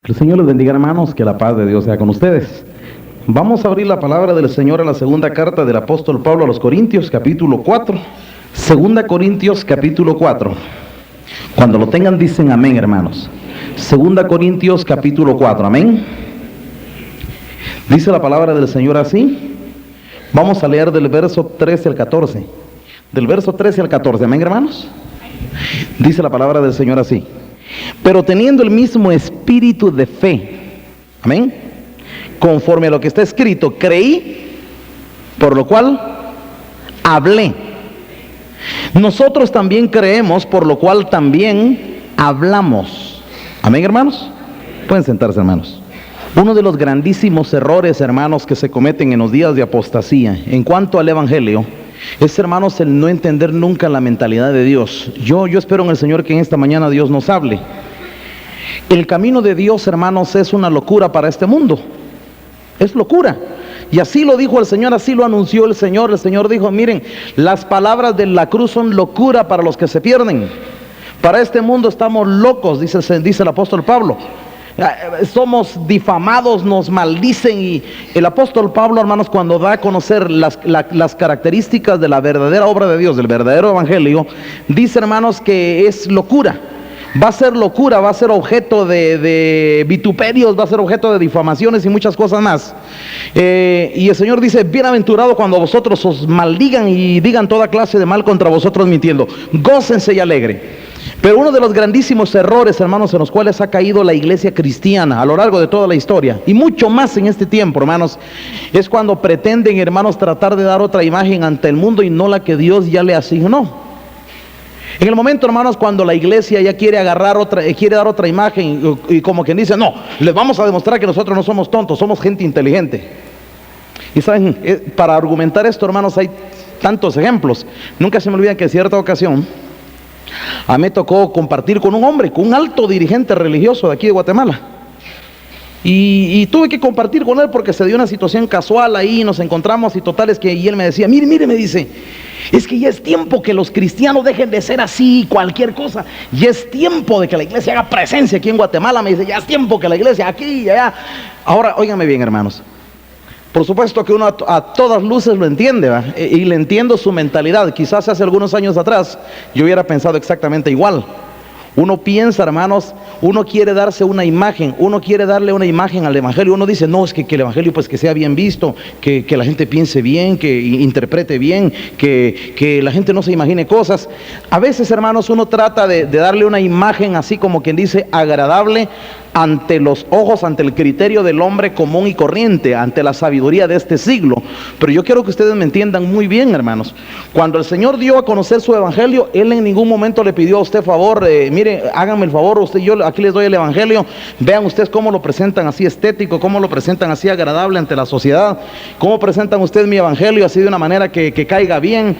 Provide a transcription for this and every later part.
Que el Señor les bendiga, hermanos, que la paz de Dios sea con ustedes. Vamos a abrir la palabra del Señor a la segunda carta del apóstol Pablo a los Corintios, capítulo 4. Segunda Corintios, capítulo 4. Cuando lo tengan, dicen amén, hermanos. Segunda Corintios, capítulo 4, amén. Dice la palabra del Señor así. Vamos a leer del verso 13 al 14. Del verso 13 al 14, amén, hermanos. Dice la palabra del Señor así. Pero teniendo el mismo espíritu de fe, amén, conforme a lo que está escrito, creí, por lo cual hablé. Nosotros también creemos, por lo cual también hablamos. Amén, hermanos. Pueden sentarse, hermanos. Uno de los grandísimos errores, hermanos, que se cometen en los días de apostasía en cuanto al evangelio es, hermanos, el no entender nunca la mentalidad de Dios. Yo espero en el Señor que en esta mañana Dios nos hable. El camino de Dios, hermanos, es una locura para este mundo. Es locura. Y así lo dijo el Señor, así lo anunció el Señor. El Señor dijo, miren, las palabras de la cruz son locura para los que se pierden. Para este mundo estamos locos, dice el apóstol Pablo. Somos difamados, nos maldicen. Y el apóstol Pablo, hermanos, cuando da a conocer las características de la verdadera obra de Dios, del verdadero evangelio, dice, hermanos, que es locura. Va a ser locura, va a ser objeto de vituperios, va a ser objeto de difamaciones y muchas cosas más. Y el Señor dice, bienaventurado cuando vosotros os maldigan y digan toda clase de mal contra vosotros mintiendo. Gócense y alegre. Pero uno de los grandísimos errores, hermanos, en los cuales ha caído la iglesia cristiana a lo largo de toda la historia, y mucho más en este tiempo, hermanos, es cuando pretenden, hermanos, tratar de dar otra imagen ante el mundo y no la que Dios ya le asignó. En el momento, hermanos, cuando la iglesia ya quiere agarrar quiere dar otra imagen y como quien dice, no, les vamos a demostrar que nosotros no somos tontos, somos gente inteligente. Y saben, para argumentar esto, hermanos, hay tantos ejemplos. Nunca se me olvida que en cierta ocasión a mí me tocó compartir con un hombre, con un alto dirigente religioso de aquí de Guatemala. Y tuve que compartir con él porque se dio una situación casual ahí, nos encontramos y totales que y él me decía, mire, me dice, es que ya es tiempo que los cristianos dejen de ser así, cualquier cosa. Ya es tiempo de que la iglesia haga presencia aquí en Guatemala. Me dice, ya es tiempo que la iglesia aquí y allá. Ahora, óiganme bien, hermanos. Por supuesto que uno a todas luces lo entiende, ¿verdad? Y le entiendo su mentalidad. Quizás hace algunos años atrás yo hubiera pensado exactamente igual. Uno piensa, hermanos, uno quiere darse una imagen, uno quiere darle una imagen al evangelio. Uno dice, no, es que el evangelio pues que sea bien visto, que la gente piense bien, que interprete bien, que la gente no se imagine cosas. A veces, hermanos, uno trata de darle una imagen así como quien dice agradable ante los ojos, ante el criterio del hombre común y corriente, ante la sabiduría de este siglo. Pero yo quiero que ustedes me entiendan muy bien, hermanos. Cuando el Señor dio a conocer su evangelio, Él en ningún momento le pidió a usted favor, mire, háganme el favor, yo aquí les doy el evangelio, vean ustedes cómo lo presentan así estético, cómo lo presentan así agradable ante la sociedad, cómo presentan ustedes mi evangelio así de una manera que caiga bien.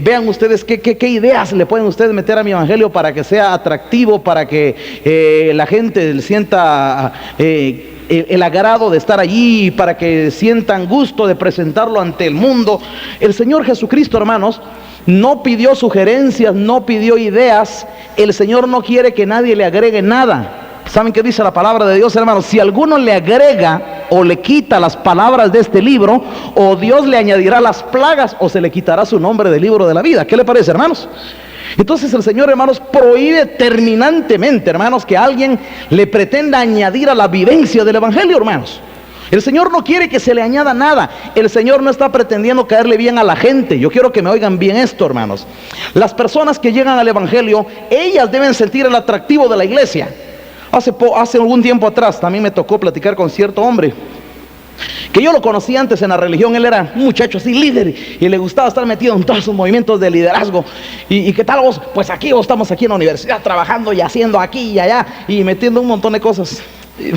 Vean ustedes qué ideas le pueden ustedes meter a mi evangelio para que sea atractivo, para que la gente sienta el agrado de estar allí, para que sientan gusto de presentarlo ante el mundo. El Señor Jesucristo, hermanos, no pidió sugerencias, no pidió ideas. El Señor no quiere que nadie le agregue nada. ¿Saben qué dice la palabra de Dios, hermanos? Si alguno le agrega o le quita las palabras de este libro, o Dios le añadirá las plagas, o se le quitará su nombre del libro de la vida. ¿Qué le parece, hermanos? Entonces el Señor, hermanos, prohíbe terminantemente, hermanos, que alguien le pretenda añadir a la vivencia del evangelio, hermanos. El Señor no quiere que se le añada nada. El Señor no está pretendiendo caerle bien a la gente. Yo quiero que me oigan bien esto, hermanos. Las personas que llegan al evangelio, ellas deben sentir el atractivo de la iglesia. Hace algún tiempo atrás también me tocó platicar con cierto hombre que yo lo conocí antes en la religión. Él era un muchacho así, líder, y le gustaba estar metido en todos sus movimientos de liderazgo. ¿Y qué tal vos? Pues aquí vos, estamos aquí en la universidad trabajando y haciendo aquí y allá y metiendo un montón de cosas.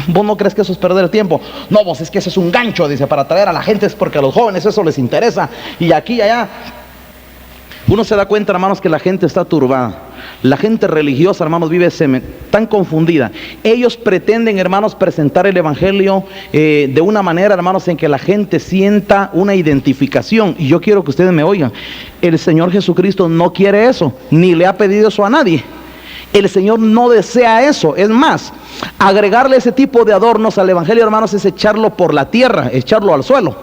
¿Vos no crees que eso es perder el tiempo? No, vos, es que eso es un gancho, dice, para atraer a la gente, es porque a los jóvenes eso les interesa, y aquí y allá. Uno se da cuenta, hermanos, que la gente está turbada. La gente religiosa, hermanos, vive tan confundida. Ellos pretenden, hermanos, presentar el evangelio de una manera, hermanos, en que la gente sienta una identificación. Y yo quiero que ustedes me oigan. El Señor Jesucristo no quiere eso, ni le ha pedido eso a nadie. El Señor no desea eso. Es más, agregarle ese tipo de adornos al evangelio, hermanos, es echarlo por la tierra, echarlo al suelo.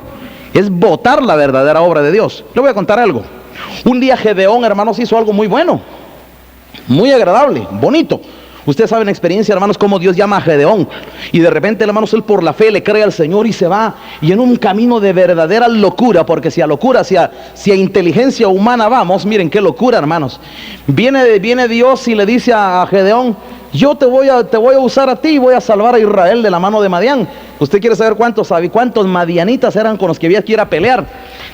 Es botar la verdadera obra de Dios. Le voy a contar algo. Un día Gedeón, hermanos, hizo algo muy bueno, muy agradable, bonito. Ustedes saben experiencia, hermanos, cómo Dios llama a Gedeón. Y de repente, hermanos, él por la fe le cree al Señor y se va. Y en un camino de verdadera locura, porque si a locura, si a inteligencia humana vamos, miren qué locura, hermanos. Viene Dios y le dice a Gedeón: yo te voy a usar a ti y voy a salvar a Israel de la mano de Madián. Usted quiere saber cuántos madianitas eran con los que había que ir a pelear.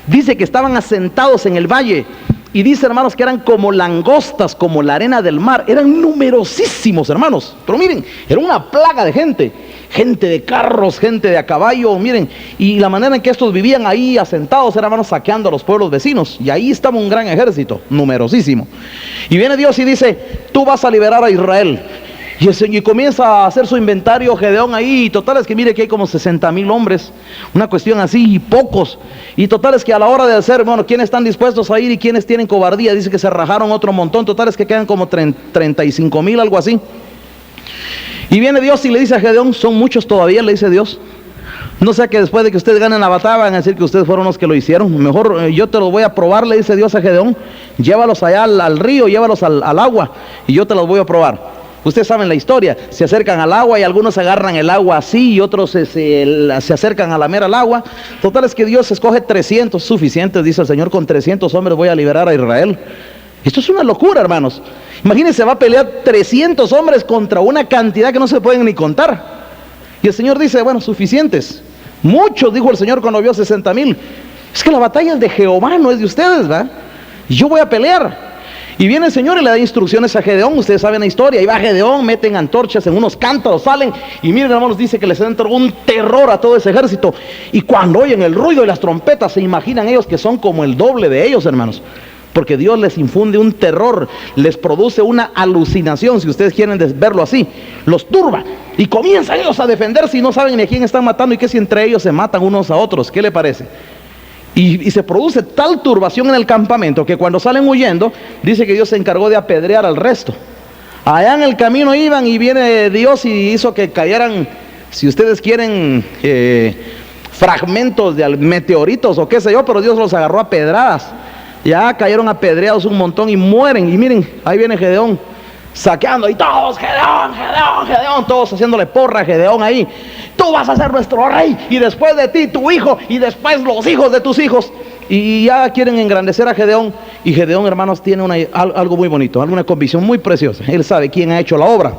Dice que estaban asentados en el valle. Y dice, hermanos, que eran como langostas, como la arena del mar. Eran numerosísimos, hermanos. Pero miren, era una plaga de gente. Gente de carros, gente de a caballo, miren. Y la manera en que estos vivían ahí asentados, eran, hermanos, saqueando a los pueblos vecinos. Y ahí estaba un gran ejército, numerosísimo. Y viene Dios y dice: tú vas a liberar a Israel. Y comienza a hacer su inventario Gedeón ahí. Y total es que mire que hay como 60,000 hombres. Una cuestión así, y pocos. Y total es que a la hora de hacer, bueno, ¿quiénes están dispuestos a ir y quiénes tienen cobardía? Dice que se rajaron otro montón. Total es que quedan como 35,000, algo así. Y viene Dios y le dice a Gedeón: son muchos todavía, le dice Dios. No sea que después de que ustedes ganen la batalla van a decir que ustedes fueron los que lo hicieron. Mejor yo te los voy a probar, le dice Dios a Gedeón. Llévalos allá al río, llévalos al agua, y yo te los voy a probar. Ustedes saben la historia. Se acercan al agua y algunos agarran el agua así y otros se acercan a lamer al agua. Total es que Dios escoge 300 suficientes, dice el Señor: con 300 hombres voy a liberar a Israel. Esto es una locura, hermanos. Imagínense, va a pelear 300 hombres contra una cantidad que no se pueden ni contar. Y el Señor dice: bueno, suficientes. Muchos, dijo el Señor cuando vio 60,000. Es que la batalla es de Jehová, no es de ustedes, ¿verdad? Y yo voy a pelear. Y viene el Señor y le da instrucciones a Gedeón. Ustedes saben la historia. Y va Gedeón, meten antorchas en unos cántaros, salen. Y miren, hermanos, dice que les entra un terror a todo ese ejército. Y cuando oyen el ruido de las trompetas, se imaginan ellos que son como el doble de ellos, hermanos. Porque Dios les infunde un terror, les produce una alucinación, si ustedes quieren verlo así. Los turba y comienzan ellos a defenderse y no saben ni a quién están matando y que si entre ellos se matan unos a otros. ¿Qué le parece? Y se produce tal turbación en el campamento que cuando salen huyendo, dice que Dios se encargó de apedrear al resto. Allá en el camino iban y viene Dios y hizo que cayeran, si ustedes quieren, fragmentos de meteoritos o qué sé yo, pero Dios los agarró a pedradas. Ya cayeron apedreados un montón y mueren. Y miren, ahí viene Gedeón saqueando y todos: Gedeón, Gedeón, Gedeón, todos haciéndole porra a Gedeón ahí. Tú vas a ser nuestro rey, y después de ti tu hijo, y después los hijos de tus hijos. Y ya quieren engrandecer a Gedeón. Y Gedeón, hermanos, tiene algo muy bonito, alguna convicción muy preciosa. Él sabe quién ha hecho la obra.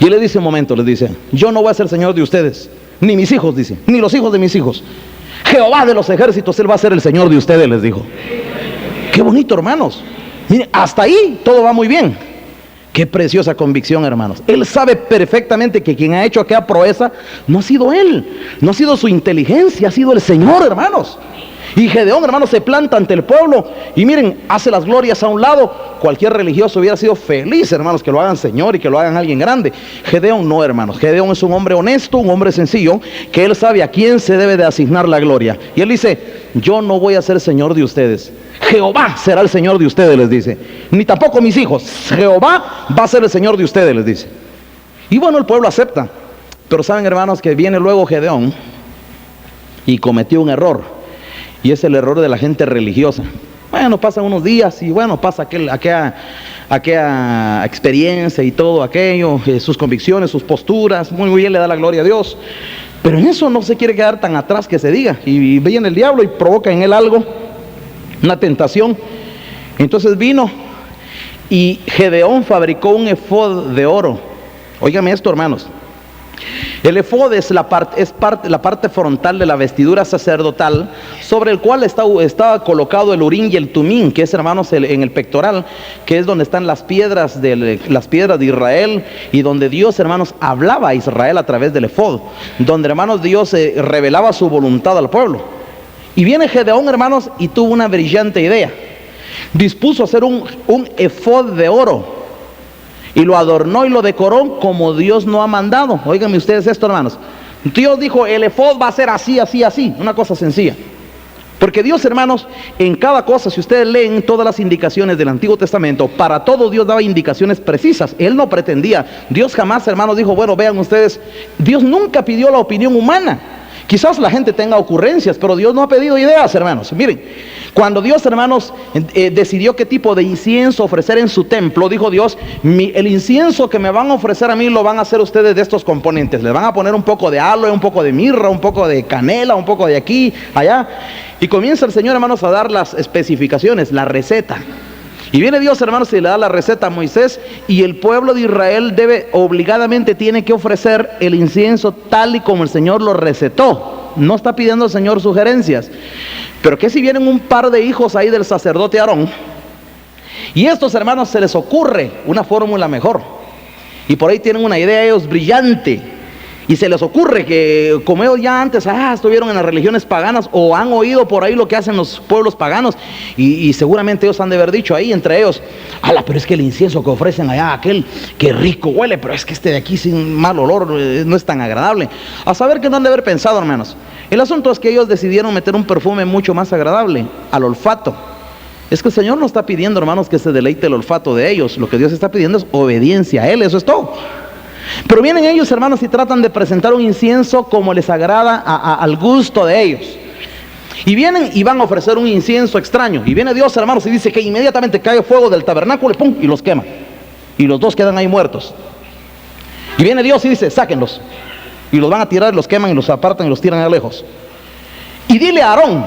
Y él le dice un momento, les dice: yo no voy a ser señor de ustedes, ni mis hijos, dice, ni los hijos de mis hijos. Jehová de los ejércitos, él va a ser el señor de ustedes, les dijo. Qué bonito, hermanos. Miren, hasta ahí todo va muy bien. Qué preciosa convicción, hermanos. Él sabe perfectamente que quien ha hecho aquella proeza no ha sido él, no ha sido su inteligencia, ha sido el Señor, hermanos. Y Gedeón, hermanos, se planta ante el pueblo y miren, hace las glorias a un lado. Cualquier religioso hubiera sido feliz, hermanos, que lo hagan Señor y que lo hagan alguien grande. Gedeón no, hermanos. Gedeón es un hombre honesto, un hombre sencillo, que él sabe a quién se debe de asignar la gloria. Y él dice: yo no voy a ser Señor de ustedes, Jehová será el Señor de ustedes, les dice. Ni tampoco mis hijos, Jehová va a ser el Señor de ustedes, les dice. Y bueno, el pueblo acepta. Pero saben, hermanos, que viene luego Gedeón y cometió un error. Y es el error de la gente religiosa. Bueno, pasan unos días y bueno, pasa aquella experiencia y todo aquello, sus convicciones, sus posturas, muy bien, le da la gloria a Dios. Pero en eso no se quiere quedar tan atrás que se diga. Y viene el diablo y provoca en él algo, una tentación. Entonces vino y Gedeón fabricó un efod de oro. Óigame esto, hermanos. El efod es la parte frontal de la vestidura sacerdotal, sobre el cual está colocado el urín y el tumín, que es, hermanos, en el pectoral, que es donde están las piedras de Israel, y donde Dios, hermanos, hablaba a Israel a través del efod, donde, hermanos, Dios revelaba su voluntad al pueblo. Y viene Gedeón, hermanos, y tuvo una brillante idea. Dispuso hacer un efod de oro, y lo adornó y lo decoró como Dios no ha mandado. Óiganme ustedes esto, hermanos. Dios dijo: el efod va a ser así, así, así. Una cosa sencilla. Porque Dios, hermanos, en cada cosa, si ustedes leen todas las indicaciones del Antiguo Testamento, para todo Dios daba indicaciones precisas. Él no pretendía, Dios jamás, hermanos, dijo, bueno, vean ustedes, Dios nunca pidió la opinión humana. Quizás la gente tenga ocurrencias, pero Dios no ha pedido ideas, hermanos. Miren, cuando Dios, hermanos, decidió qué tipo de incienso ofrecer en su templo, dijo Dios, el incienso que me van a ofrecer a mí lo van a hacer ustedes de estos componentes. Le van a poner un poco de aloe, un poco de mirra, un poco de canela, un poco de aquí, allá. Y comienza el Señor, hermanos, a dar las especificaciones, la receta. Y viene Dios, hermanos, y le da la receta a Moisés, y el pueblo de Israel obligadamente tiene que ofrecer el incienso tal y como el Señor lo recetó. No está pidiendo el Señor sugerencias. Pero que si vienen un par de hijos ahí del sacerdote Aarón, y estos, hermanos, se les ocurre una fórmula mejor, y por ahí tienen una idea ellos brillante, y se les ocurre que como ellos ya antes estuvieron en las religiones paganas o han oído por ahí lo que hacen los pueblos paganos, y seguramente ellos han de haber dicho ahí entre ellos, pero es que el incienso que ofrecen allá, aquel que rico huele, pero es que este de aquí sin mal olor no es tan agradable. A saber que no han de haber pensado, hermanos. El asunto es que ellos decidieron meter un perfume mucho más agradable al olfato. Es que el Señor no está pidiendo, hermanos, que se deleite el olfato de ellos. Lo que Dios está pidiendo es obediencia a Él, eso es todo. Pero vienen ellos, hermanos, y tratan de presentar un incienso como les agrada al gusto de ellos. Y vienen y van a ofrecer un incienso extraño. Y viene Dios, hermanos, y dice que inmediatamente cae fuego del tabernáculo y ¡pum! Y los quema. Y los dos quedan ahí muertos. Y viene Dios y dice, sáquenlos. Y los van a tirar, los queman y los apartan y los tiran a lejos. Y dile a Aarón.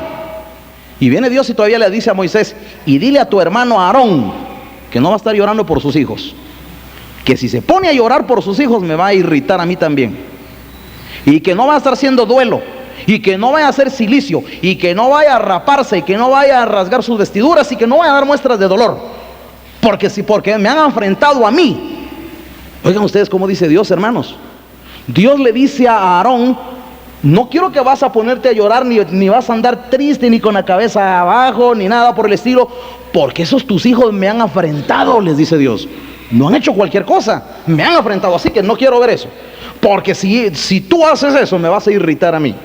Y viene Dios y todavía le dice a Moisés, y dile a tu hermano Aarón que no va a estar llorando por sus hijos. Que si se pone a llorar por sus hijos me va a irritar a mí también. Y que no va a estar haciendo duelo. Y que no vaya a hacer silicio. Y que no vaya a raparse. Y que no vaya a rasgar sus vestiduras. Y que no vaya a dar muestras de dolor. Porque me han afrentado a mí. Oigan ustedes cómo dice Dios, hermanos. Dios le dice a Aarón, no quiero que vas a ponerte a llorar, ni vas a andar triste, ni con la cabeza abajo, ni nada por el estilo. Porque esos tus hijos me han afrentado, les dice Dios. No han hecho cualquier cosa, me han afrentado, así que no quiero ver eso. Porque si tú haces eso, me vas a irritar a mí.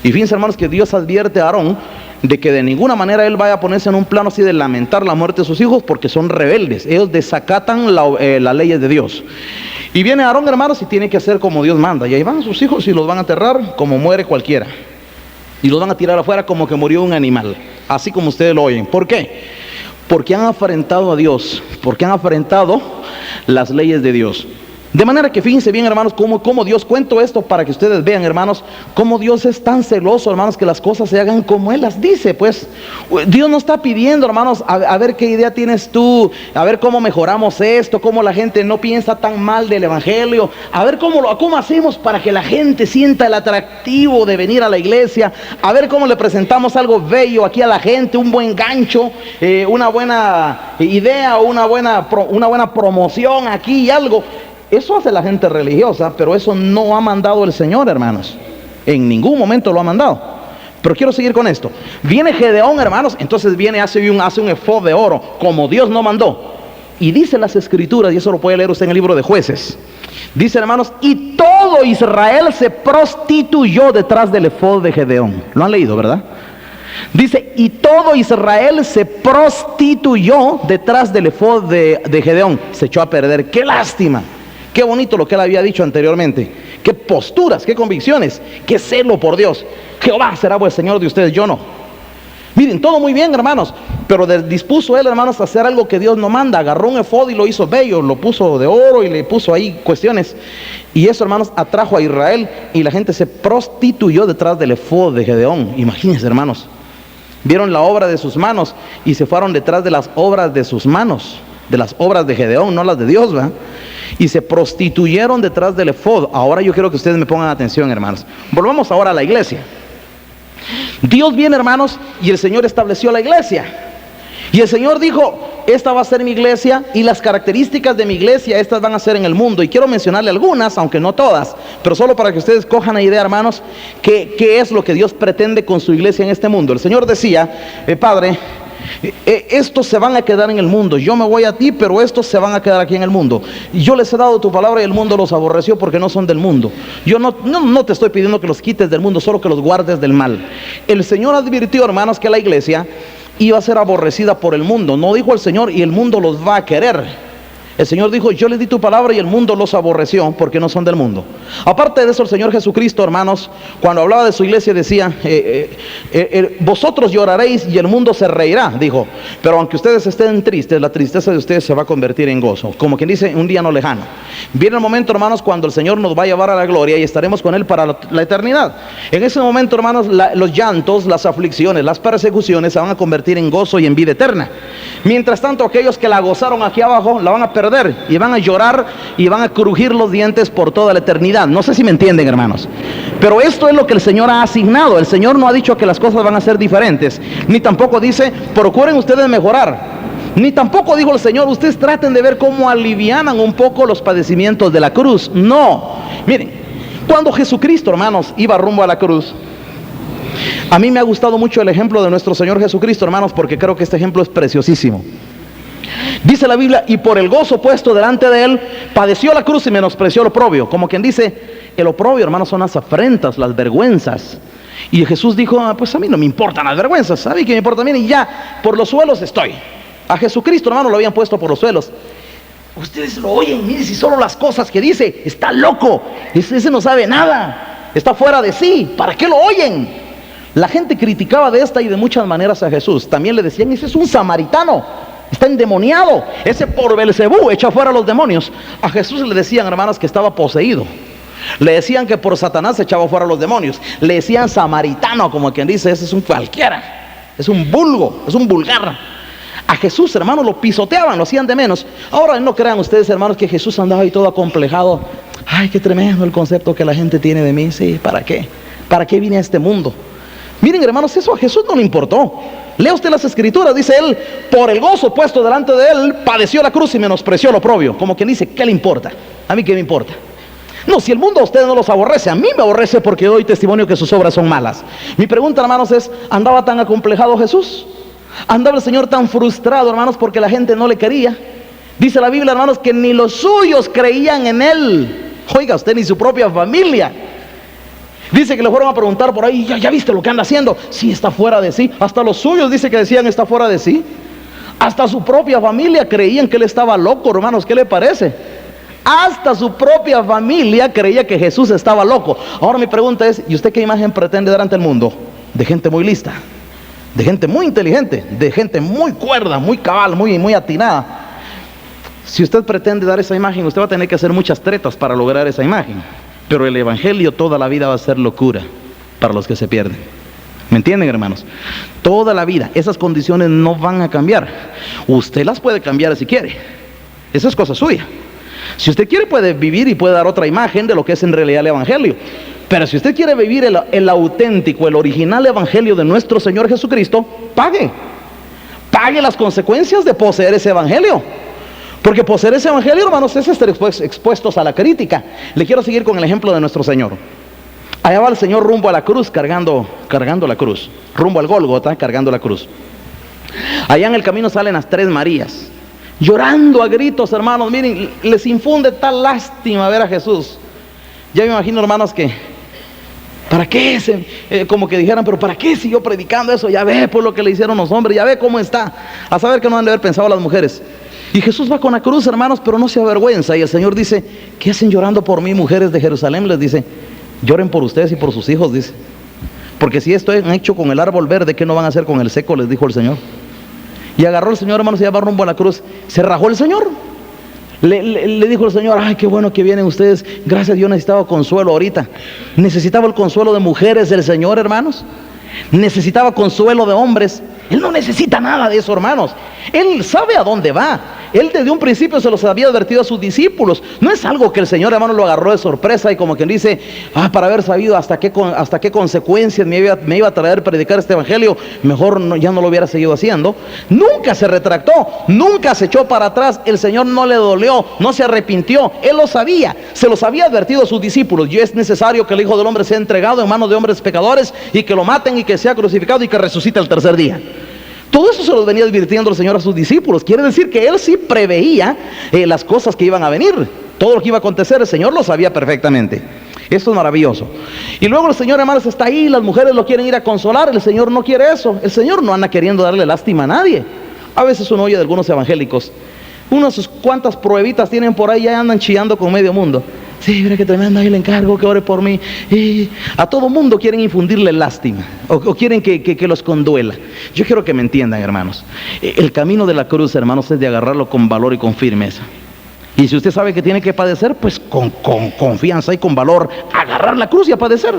Y fíjense, hermanos, que Dios advierte a Aarón de que de ninguna manera él vaya a ponerse en un plano así de lamentar la muerte de sus hijos, porque son rebeldes. Ellos desacatan las leyes de Dios. Y viene Aarón, hermanos, y tiene que hacer como Dios manda. Y ahí van sus hijos y los van a enterrar como muere cualquiera. Y los van a tirar afuera como que murió un animal. Así como ustedes lo oyen. ¿Por qué? Porque han afrentado a Dios, porque han afrentado las leyes de Dios. De manera que fíjense bien, hermanos, cómo Dios, cuento esto para que ustedes vean, hermanos, cómo Dios es tan celoso, hermanos, que las cosas se hagan como Él las dice. Pues Dios no está pidiendo, hermanos, a ver qué idea tienes tú, a ver cómo mejoramos esto, cómo la gente no piensa tan mal del evangelio, a ver cómo hacemos para que la gente sienta el atractivo de venir a la iglesia, a ver cómo le presentamos algo bello aquí a la gente, un buen gancho, una buena idea o una buena promoción aquí y algo. Eso hace la gente religiosa, pero eso no ha mandado el Señor, hermanos. En ningún momento lo ha mandado. Pero quiero seguir con esto. Viene Gedeón, hermanos, entonces hace un efod de oro, como Dios no mandó. Y dice las Escrituras, y eso lo puede leer usted en el libro de Jueces. Dice, hermanos, y todo Israel se prostituyó detrás del efod de Gedeón. Lo han leído, ¿verdad? Dice, y todo Israel se prostituyó detrás del efod de Gedeón. Se echó a perder. ¡Qué lástima! Qué bonito lo que él había dicho anteriormente. Qué posturas, qué convicciones, qué celo por Dios. Jehová será el Señor de ustedes, yo no. Miren, todo muy bien, hermanos, pero dispuso él, hermanos, a hacer algo que Dios no manda. Agarró un efod y lo hizo bello, lo puso de oro y le puso ahí cuestiones. Y eso, hermanos, atrajo a Israel y la gente se prostituyó detrás del efod de Gedeón. Imagínense, hermanos. Vieron la obra de sus manos y se fueron detrás de las obras de sus manos, de las obras de Gedeón, no las de Dios, ¿verdad? Y se prostituyeron detrás del efod. Ahora yo quiero que ustedes me pongan atención, hermanos. Volvamos ahora a la iglesia. Dios viene, hermanos, y el Señor estableció la iglesia. Y el Señor dijo, esta va a ser mi iglesia y las características de mi iglesia, estas van a ser en el mundo. Y quiero mencionarle algunas, aunque no todas, pero solo para que ustedes cojan la idea, hermanos, qué es lo que Dios pretende con su iglesia en este mundo. El Señor decía, Padre, estos se van a quedar en el mundo, yo me voy a ti, pero estos se van a quedar aquí en el mundo. Y yo les he dado tu palabra y el mundo los aborreció porque no son del mundo. Yo no te estoy pidiendo que los quites del mundo, solo que los guardes del mal. El Señor advirtió, hermanos, que la iglesia iba a ser aborrecida por el mundo. No dijo el Señor, y el mundo los va a querer. El Señor dijo, yo les di tu palabra y el mundo los aborreció porque no son del mundo. Aparte de eso, el Señor Jesucristo, hermanos, cuando hablaba de su iglesia decía, vosotros lloraréis y el mundo se reirá, dijo. Pero aunque ustedes estén tristes, la tristeza de ustedes se va a convertir en gozo. Como quien dice, un día no lejano. Viene el momento, hermanos, cuando el Señor nos va a llevar a la gloria y estaremos con Él para la eternidad. En ese momento, hermanos, los llantos, las aflicciones, las persecuciones se van a convertir en gozo y en vida eterna. Mientras tanto, aquellos que la gozaron aquí abajo, la van a perder y van a llorar y van a crujir los dientes por toda la eternidad. No sé si me entienden, hermanos, pero esto es lo que el Señor ha asignado. El Señor no ha dicho que las cosas van a ser diferentes, ni tampoco dice, procuren ustedes mejorar, ni tampoco dijo el Señor, ustedes traten de ver cómo alivianan un poco los padecimientos de la cruz. No, miren, cuando Jesucristo, hermanos, iba rumbo a la cruz, a mí me ha gustado mucho el ejemplo de nuestro Señor Jesucristo, hermanos, porque creo que este ejemplo es preciosísimo. Dice la Biblia, y por el gozo puesto delante de Él, padeció la cruz y menospreció el oprobio. Como quien dice, el oprobio, hermanos, son las afrentas, las vergüenzas. Y Jesús dijo, pues a mí no me importan las vergüenzas, ¿sabe qué me importa? Miren, ya por los suelos estoy. A Jesucristo, hermano, lo habían puesto por los suelos. Ustedes lo oyen, miren, si solo las cosas que dice, está loco, ese no sabe nada, está fuera de sí, ¿para qué lo oyen? La gente criticaba de esta y de muchas maneras a Jesús. También le decían, ese es un samaritano, está endemoniado, ese por Belzebú echa fuera a los demonios. A Jesús le decían, hermanos, que estaba poseído. Le decían que por Satanás echaba fuera a los demonios. Le decían samaritano, como quien dice, ese es un cualquiera, es un vulgo, es un vulgar. A Jesús, hermanos, lo pisoteaban, lo hacían de menos. Ahora no crean ustedes, hermanos, que Jesús andaba ahí todo acomplejado. Ay, qué tremendo el concepto que la gente tiene de mí. Sí, ¿para qué? ¿Para qué vine a este mundo? Miren, hermanos, eso a Jesús no le importó. Lea usted las escrituras, dice él, por el gozo puesto delante de él, padeció la cruz y menospreció el oprobio. Como quien dice, ¿qué le importa? ¿A mí qué me importa? No, si el mundo a ustedes no los aborrece, a mí me aborrece porque doy testimonio que sus obras son malas. Mi pregunta, hermanos, es, ¿andaba tan acomplejado Jesús? ¿Andaba el Señor tan frustrado, hermanos, porque la gente no le quería? Dice la Biblia, hermanos, que ni los suyos creían en él. Oiga usted, ni su propia familia. Dice que le fueron a preguntar por ahí, ¿ya viste lo que anda haciendo? Sí, está fuera de sí. Hasta los suyos dice que decían, está fuera de sí. Hasta su propia familia creían que él estaba loco, hermanos, ¿qué le parece? Hasta su propia familia creía que Jesús estaba loco. Ahora mi pregunta es, ¿y usted qué imagen pretende dar ante el mundo? De gente muy lista, de gente muy inteligente, de gente muy cuerda, muy cabal, muy atinada. Si usted pretende dar esa imagen, usted va a tener que hacer muchas tretas para lograr esa imagen. Pero el evangelio toda la vida va a ser locura para los que se pierden. ¿Me entienden, hermanos? Toda la vida, esas condiciones no van a cambiar. Usted las puede cambiar si quiere. Esa es cosa suya. Si usted quiere, puede vivir y puede dar otra imagen de lo que es en realidad el evangelio. Pero si usted quiere vivir el auténtico, el original evangelio de nuestro Señor Jesucristo, pague. Pague las consecuencias de poseer ese evangelio. Porque poseer ese evangelio, hermanos, es estar expuestos a la crítica. Le quiero seguir con el ejemplo de nuestro Señor. Allá va el Señor rumbo a la cruz, cargando la cruz. Rumbo al Gólgota, cargando la cruz. Allá en el camino salen las tres Marías, llorando a gritos, hermanos. Miren, les infunde tal lástima ver a Jesús. Ya me imagino, hermanos, que ¿para qué? Como que dijeran, pero ¿para qué siguió predicando eso? Ya ve por lo que le hicieron los hombres, ya ve cómo está. A saber que no han de haber pensado las mujeres. Y Jesús va con la cruz, hermanos, pero no se avergüenza. Y el Señor dice, ¿qué hacen llorando por mí, mujeres de Jerusalén? Les dice, lloren por ustedes y por sus hijos, dice. Porque si esto han hecho con el árbol verde, ¿qué no van a hacer con el seco? Les dijo el Señor. Y agarró el Señor, hermanos, y ya va rumbo a la cruz. Se rajó el Señor. Le dijo el Señor, ay, qué bueno que vienen ustedes. Gracias a Dios, necesitaba consuelo ahorita. Necesitaba el consuelo de mujeres del Señor, hermanos. Necesitaba consuelo de hombres. Él no necesita nada de eso, hermanos. Él sabe a dónde va. Él desde un principio se los había advertido a sus discípulos. No es algo que el Señor, hermano, lo agarró de sorpresa y como quien dice, para haber sabido hasta qué consecuencias me iba a traer predicar este evangelio, mejor ya no lo hubiera seguido haciendo. Nunca se retractó, nunca se echó para atrás. El Señor no le dolió, no se arrepintió. Él lo sabía, se los había advertido a sus discípulos. Y es necesario que el Hijo del Hombre sea entregado en manos de hombres pecadores y que lo maten y que sea crucificado y que resucite el tercer día. Todo eso se los venía advirtiendo el Señor a sus discípulos. Quiere decir que Él sí preveía las cosas que iban a venir. Todo lo que iba a acontecer, el Señor lo sabía perfectamente. Esto es maravilloso. Y luego el Señor, hermanos, está ahí, las mujeres lo quieren ir a consolar. El Señor no quiere eso. El Señor no anda queriendo darle lástima a nadie. A veces uno oye de algunos evangélicos, unas cuantas pruebitas tienen por ahí, ya andan chillando con medio mundo. Sí, mira que tremenda, ahí le encargo que ore por mí. Y a todo mundo quieren infundirle lástima o quieren que los conduela. Yo quiero que me entiendan, hermanos. El camino de la cruz, hermanos, es de agarrarlo con valor y con firmeza. Y si usted sabe que tiene que padecer, pues con confianza y con valor, agarrar la cruz y a padecer.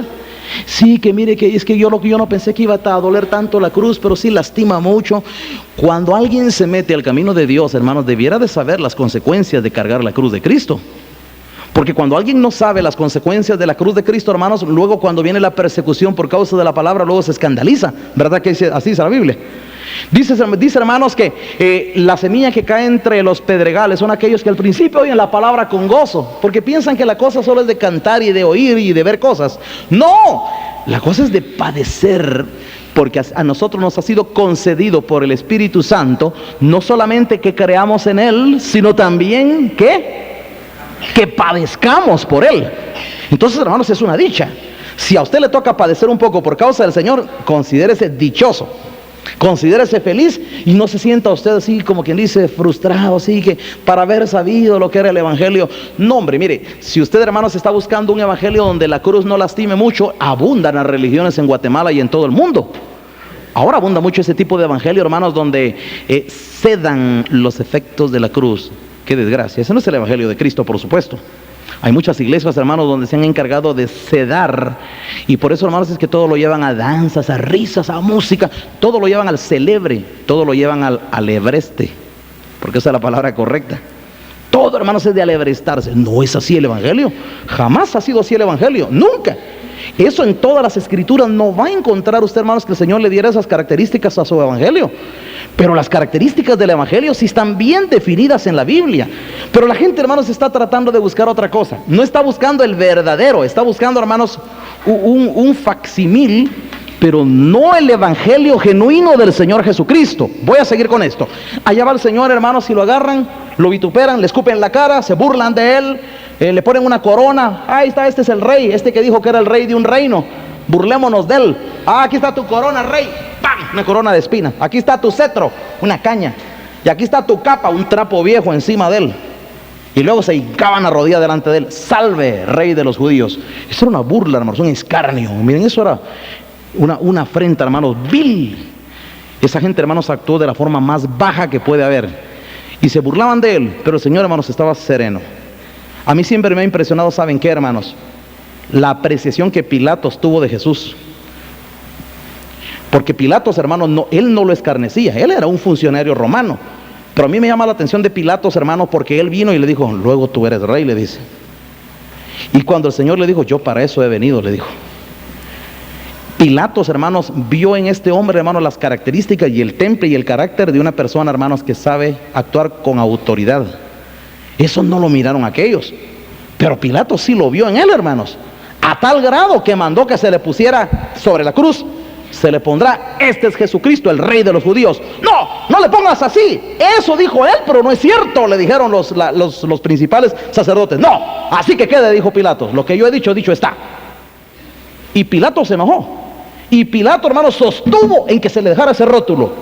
Sí, que mire, que es que yo no pensé que iba a doler tanto la cruz, pero sí lastima mucho. Cuando alguien se mete al camino de Dios, hermanos, debiera de saber las consecuencias de cargar la cruz de Cristo. Porque cuando alguien no sabe las consecuencias de la cruz de Cristo, hermanos, luego cuando viene la persecución por causa de la palabra, luego se escandaliza. ¿Verdad que así dice la Biblia? Dice, hermanos, que la semilla que cae entre los pedregales son aquellos que al principio oyen la palabra con gozo, porque piensan que la cosa solo es de cantar y de oír y de ver cosas. No, la cosa es de padecer, porque a nosotros nos ha sido concedido por el Espíritu Santo, no solamente que creamos en Él, sino también que padezcamos por Él. Entonces, hermanos, es una dicha. Si a usted le toca padecer un poco por causa del Señor, considérese dichoso, considérese feliz y no se sienta usted así como quien dice frustrado, así que para haber sabido lo que era el evangelio. No, hombre, mire, si usted, hermanos, está buscando un evangelio donde la cruz no lastime mucho, abundan las religiones en Guatemala y en todo el mundo. Ahora abunda mucho ese tipo de evangelio, hermanos, donde cedan los efectos de la cruz. Qué desgracia. Ese no es el evangelio de Cristo, por supuesto. Hay muchas iglesias, hermanos, donde se han encargado de sedar, y por eso, hermanos, es que todo lo llevan a danzas, a risas, a música, todo lo llevan al celebre, todo lo llevan al alebreste, porque esa es la palabra correcta. Todo, hermanos, es de alebrestarse. No es así el evangelio. Jamás ha sido así el evangelio, nunca. Eso en todas las escrituras no va a encontrar usted, hermanos, que el Señor le diera esas características a su evangelio. Pero las características del evangelio sí están bien definidas en la Biblia. Pero la gente, hermanos, está tratando de buscar otra cosa. No está buscando el verdadero, está buscando, hermanos, un facsimil, pero no el evangelio genuino del Señor Jesucristo. Voy a seguir con esto. Allá va el Señor, hermanos, si lo agarran, lo vituperan, le escupen la cara, se burlan de Él, le ponen una corona. Ahí está, este es el rey, este que dijo que era el rey de un reino. Burlémonos de Él. Aquí está tu corona, rey. ¡Pam! Una corona de espina. Aquí está tu cetro, una caña. Y aquí está tu capa, un trapo viejo encima de Él. Y luego se hincaban a rodillas delante de Él. Salve, rey de los judíos. Eso era una burla, hermanos, un escarnio. Miren, eso era una afrenta, hermanos, vil. Esa gente, hermanos, actuó de la forma más baja que puede haber. Y se burlaban de Él, pero el Señor, hermanos, estaba sereno. A mí siempre me ha impresionado, ¿saben qué, hermanos? La apreciación que Pilatos tuvo de Jesús. Porque Pilatos, hermanos, él no lo escarnecía, él era un funcionario romano. Pero a mí me llama la atención de Pilatos, hermanos, porque él vino y le dijo, luego tú eres rey, le dice. Y cuando el Señor le dijo, yo para eso he venido, le dijo. Pilatos, hermanos, vio en este hombre, hermanos, las características y el temple y el carácter de una persona, hermanos, que sabe actuar con autoridad. Eso no lo miraron aquellos, pero Pilatos sí lo vio en él, hermanos, a tal grado que mandó que se le pusiera sobre la cruz, se le pondrá, este es Jesucristo, el rey de los judíos. No le pongas así, eso dijo él, pero no es cierto, le dijeron los principales sacerdotes. No, así que quede, dijo Pilatos, lo que yo he dicho, dicho está. Y Pilatos se enojó. Y Pilato, hermanos, sostuvo en que se le dejara ese rótulo.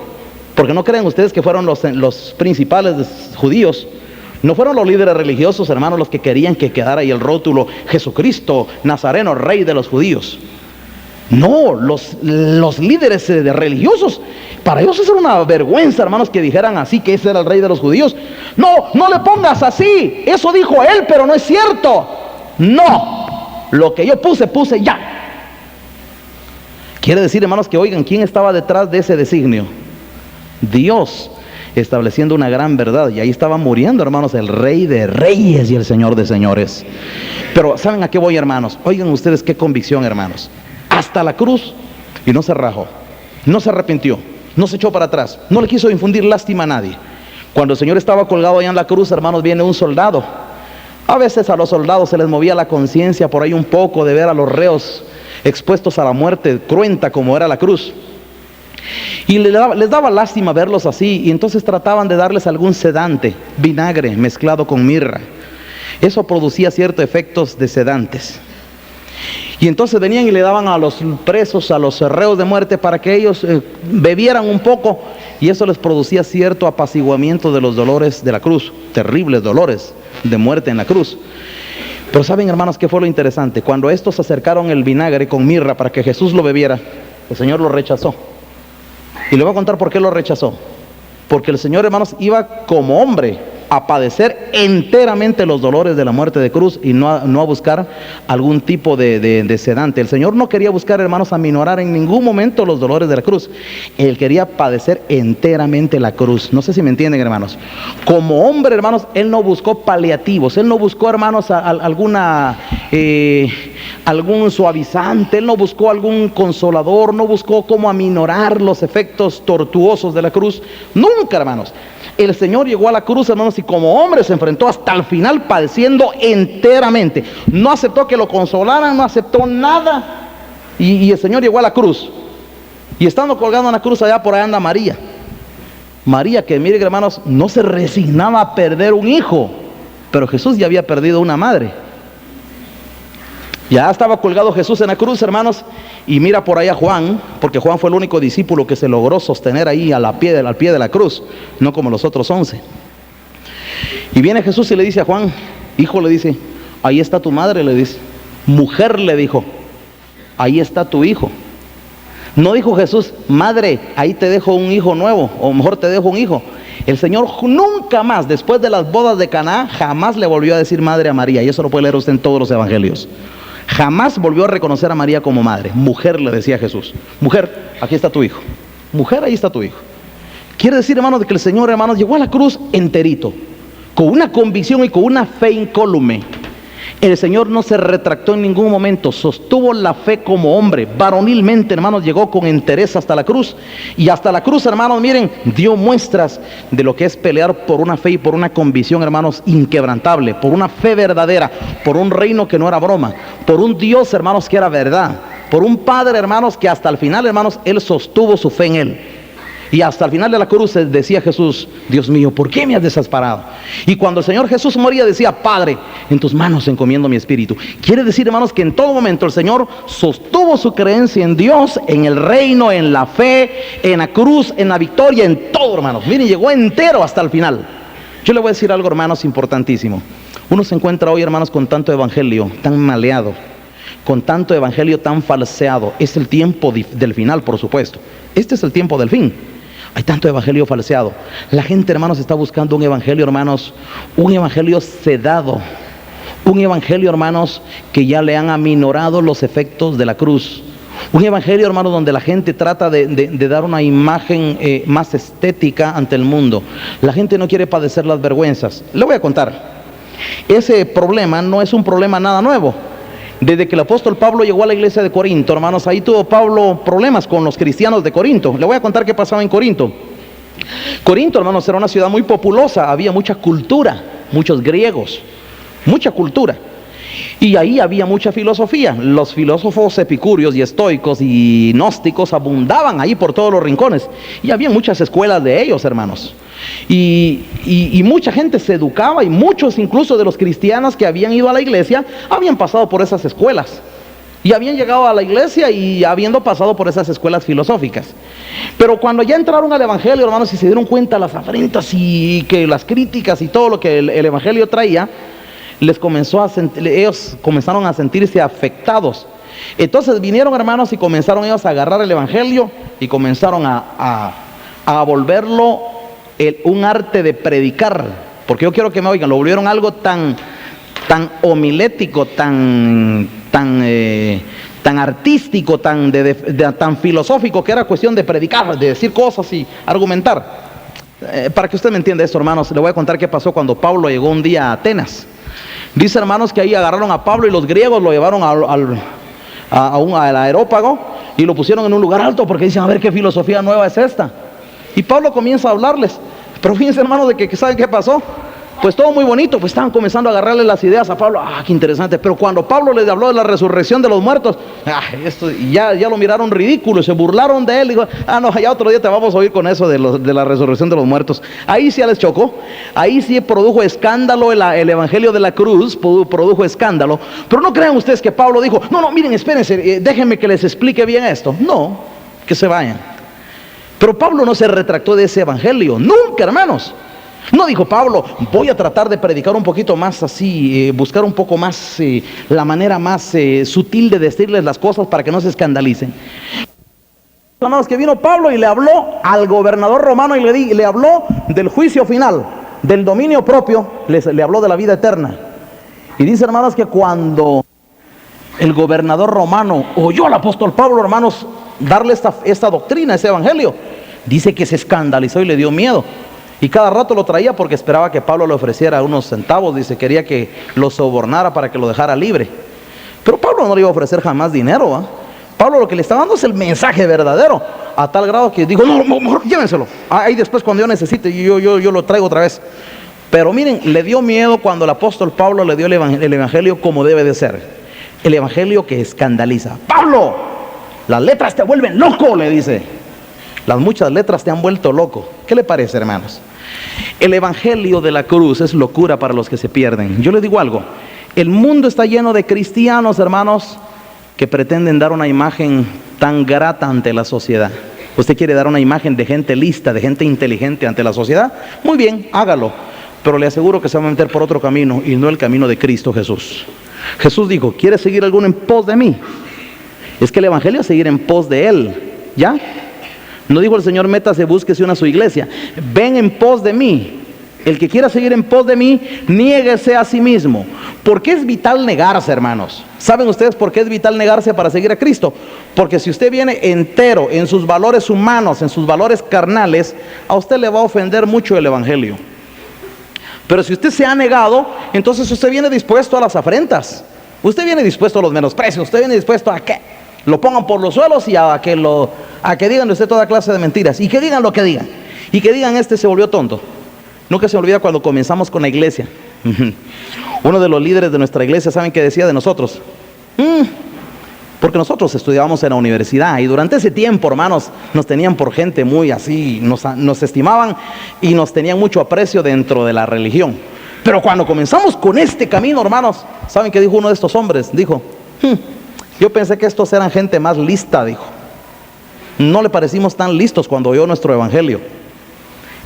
Porque no creen ustedes que fueron los principales judíos, no fueron los líderes religiosos, hermanos, los que querían que quedara ahí el rótulo, Jesucristo, Nazareno, rey de los judíos. No, los líderes religiosos, para ellos eso era una vergüenza, hermanos, que dijeran así, que ese era el rey de los judíos. No le pongas así, eso dijo él, pero no es cierto. No, lo que yo puse ya. Quiere decir, hermanos, que oigan, ¿quién estaba detrás de ese designio? Dios, estableciendo una gran verdad. Y ahí estaba muriendo, hermanos, el rey de reyes y el señor de señores. Pero ¿saben a qué voy, hermanos? Oigan ustedes qué convicción, hermanos. Hasta la cruz, y no se rajó, no se arrepintió, no se echó para atrás, no le quiso infundir lástima a nadie. Cuando el Señor estaba colgado allá en la cruz, hermanos, viene un soldado. A veces a los soldados se les movía la conciencia por ahí un poco de ver a los reos expuestos a la muerte cruenta como era la cruz. Y les daba lástima verlos así, y entonces trataban de darles algún sedante, vinagre mezclado con mirra. Eso producía ciertos efectos de sedantes. Y entonces venían y le daban a los presos, a los reos de muerte, para que ellos bebieran un poco, y eso les producía cierto apaciguamiento de los dolores de la cruz, terribles dolores de muerte en la cruz. Pero saben, hermanos, ¿qué fue lo interesante? Cuando estos acercaron el vinagre con mirra para que Jesús lo bebiera, el Señor lo rechazó. Y le voy a contar por qué lo rechazó. Porque el Señor, hermanos, iba como hombre a padecer enteramente los dolores de la muerte de cruz, y no a buscar algún tipo de sedante. El Señor no quería buscar, hermanos, aminorar en ningún momento los dolores de la cruz. Él quería padecer enteramente la cruz. No sé si me entienden, hermanos. Como hombre, hermanos, Él no buscó paliativos. Él no buscó, hermanos, algún suavizante. Él no buscó algún consolador. No buscó cómo aminorar los efectos tortuosos de la cruz. Nunca, hermanos. El Señor llegó a la cruz, hermanos, y como hombre se enfrentó hasta el final padeciendo enteramente. No aceptó que lo consolaran, no aceptó nada. Y el Señor llegó a la cruz. Y estando colgado en la cruz, allá por ahí anda María. María, que miren, hermanos, no se resignaba a perder un hijo. Pero Jesús ya había perdido una madre. Ya estaba colgado Jesús en la cruz, hermanos, y mira por ahí a Juan, porque Juan fue el único discípulo que se logró sostener ahí al pie de la cruz, no como los otros 11. Y viene Jesús y le dice a Juan, hijo, le dice, ahí está tu madre, le dice. Mujer, le dijo, ahí está tu hijo. No dijo Jesús, madre, ahí te dejo un hijo nuevo, o mejor te dejo un hijo. El Señor nunca más, después de las bodas de Caná, jamás le volvió a decir madre a María, y eso lo puede leer usted en todos los evangelios. Jamás volvió a reconocer a María como madre. Mujer, le decía Jesús. Mujer, aquí está tu hijo. Mujer, ahí está tu hijo. Quiere decir, hermanos, de que el Señor, hermanos, llegó a la cruz enterito, con una convicción y con una fe incólume. El Señor no se retractó en ningún momento, sostuvo la fe como hombre, varonilmente, hermanos, llegó con entereza hasta la cruz. Y hasta la cruz, hermanos, miren, dio muestras de lo que es pelear por una fe y por una convicción, hermanos, inquebrantable, por una fe verdadera, por un reino que no era broma, por un Dios, hermanos, que era verdad, por un Padre, hermanos, que hasta el final, hermanos, Él sostuvo su fe en Él. Y hasta el final de la cruz decía Jesús, Dios mío, ¿por qué me has desamparado? Y cuando el Señor Jesús moría decía, Padre, en tus manos encomiendo mi espíritu. Quiere decir, hermanos, que en todo momento el Señor sostuvo su creencia en Dios, en el reino, en la fe, en la cruz, en la victoria, en todo, hermanos. Miren, llegó entero hasta el final. Yo le voy a decir algo, hermanos, importantísimo. Uno se encuentra hoy, hermanos, con tanto evangelio tan maleado, con tanto evangelio tan falseado. Es el tiempo del final, por supuesto. Este es el tiempo del fin. Hay tanto evangelio falseado. La gente, hermanos, está buscando un evangelio, hermanos, un evangelio sedado. Un evangelio, hermanos, que ya le han aminorado los efectos de la cruz. Un evangelio, hermanos, donde la gente trata de dar una imagen más estética ante el mundo. La gente no quiere padecer las vergüenzas. Le voy a contar. Ese problema no es un problema nada nuevo. Desde que el apóstol Pablo llegó a la iglesia de Corinto, hermanos, ahí tuvo Pablo problemas con los cristianos de Corinto. Le voy a contar qué pasaba en Corinto. Corinto, hermanos, era una ciudad muy populosa, había mucha cultura, muchos griegos, mucha cultura. Y ahí había mucha filosofía. Los filósofos epicúreos y estoicos y gnósticos abundaban ahí por todos los rincones. Y había muchas escuelas de ellos, hermanos. Y mucha gente se educaba, y muchos incluso de los cristianos que habían ido a la iglesia habían pasado por esas escuelas. Y habían llegado a la iglesia y habiendo pasado por esas escuelas filosóficas. Pero cuando ya entraron al evangelio, hermanos, y se dieron cuenta las afrentas y que las críticas y todo lo que el evangelio traía, ellos comenzaron a sentirse afectados. Entonces vinieron, hermanos, y comenzaron ellos a agarrar el evangelio y comenzaron a volverlo un arte de predicar. Porque yo quiero que me oigan, lo volvieron algo tan homilético, tan artístico, tan filosófico, que era cuestión de predicar, de decir cosas y argumentar. Para que usted me entienda esto, hermanos, le voy a contar qué pasó cuando Pablo llegó un día a Atenas. Dice, hermanos, que ahí agarraron a Pablo y los griegos lo llevaron al aerópago y lo pusieron en un lugar alto porque dicen, a ver qué filosofía nueva es esta. Y Pablo comienza a hablarles. Pero fíjense, hermanos, de que ¿saben qué pasó? pues todo muy bonito, pues estaban comenzando a agarrarle las ideas a Pablo. Qué interesante. Pero cuando Pablo les habló de la resurrección de los muertos, esto ya lo miraron ridículo, se burlaron de él. Dijo, no, ya otro día te vamos a oír con eso de la resurrección de los muertos. Ahí sí ya les chocó, ahí sí produjo escándalo el evangelio de la cruz, produjo escándalo. Pero no crean ustedes que Pablo dijo, no, miren, espérense, déjenme que les explique bien esto. No, que se vayan. Pero Pablo no se retractó de ese evangelio, nunca, hermanos. No dijo Pablo, voy a tratar de predicar un poquito más así, buscar un poco más la manera más sutil de decirles las cosas para que no se escandalicen. Hermanos, que vino Pablo y le habló al gobernador romano y le habló del juicio final, del dominio propio, le habló de la vida eterna. Y dice, hermanos, que cuando el gobernador romano oyó al apóstol Pablo, hermanos, darle esta doctrina, ese evangelio, dice que se escandalizó y le dio miedo. Y cada rato lo traía porque esperaba que Pablo le ofreciera unos centavos. Dice, quería que lo sobornara para que lo dejara libre. Pero Pablo no le iba a ofrecer jamás dinero. Pablo lo que le estaba dando es el mensaje verdadero, a tal grado que dijo, no, mejor llévenselo. Ahí después cuando yo necesite, yo lo traigo otra vez. Pero miren, le dio miedo cuando el apóstol Pablo le dio el evangelio como debe de ser. El evangelio que escandaliza. Pablo, las letras te vuelven loco, le dice. Las muchas letras te han vuelto loco. ¿Qué le parece, hermanos? El evangelio de la cruz es locura para los que se pierden. Yo les digo algo, el mundo está lleno de cristianos, hermanos, que pretenden dar una imagen tan grata ante la sociedad. Usted quiere dar una imagen de gente lista, de gente inteligente ante la sociedad, muy bien, hágalo, pero le aseguro que se va a meter por otro camino y no el camino de Cristo Jesús. Jesús dijo, ¿quieres seguir alguno en pos de mí? Es que el evangelio es seguir en pos de Él, ¿ya? No dijo el Señor, métase, búsquese una a su iglesia. Ven en pos de mí. El que quiera seguir en pos de mí, niéguese a sí mismo. ¿Por qué es vital negarse, hermanos? ¿Saben ustedes por qué es vital negarse para seguir a Cristo? Porque si usted viene entero en sus valores humanos, en sus valores carnales, a usted le va a ofender mucho el evangelio. Pero si usted se ha negado, entonces usted viene dispuesto a las afrentas. Usted viene dispuesto a los menosprecios. Usted viene dispuesto a que lo pongan por los suelos y a que digan de usted toda clase de mentiras. Y que digan lo que digan. Y que digan, este se volvió tonto. Nunca se me olvida cuando comenzamos con la iglesia. Uno de los líderes de nuestra iglesia, ¿saben qué decía de nosotros? Porque nosotros estudiábamos en la universidad y durante ese tiempo, hermanos, nos tenían por gente muy así, nos estimaban y nos tenían mucho aprecio dentro de la religión. Pero cuando comenzamos con este camino, hermanos, ¿saben qué dijo uno de estos hombres? Dijo, yo pensé que estos eran gente más lista, dijo. No le parecimos tan listos cuando oyó nuestro evangelio.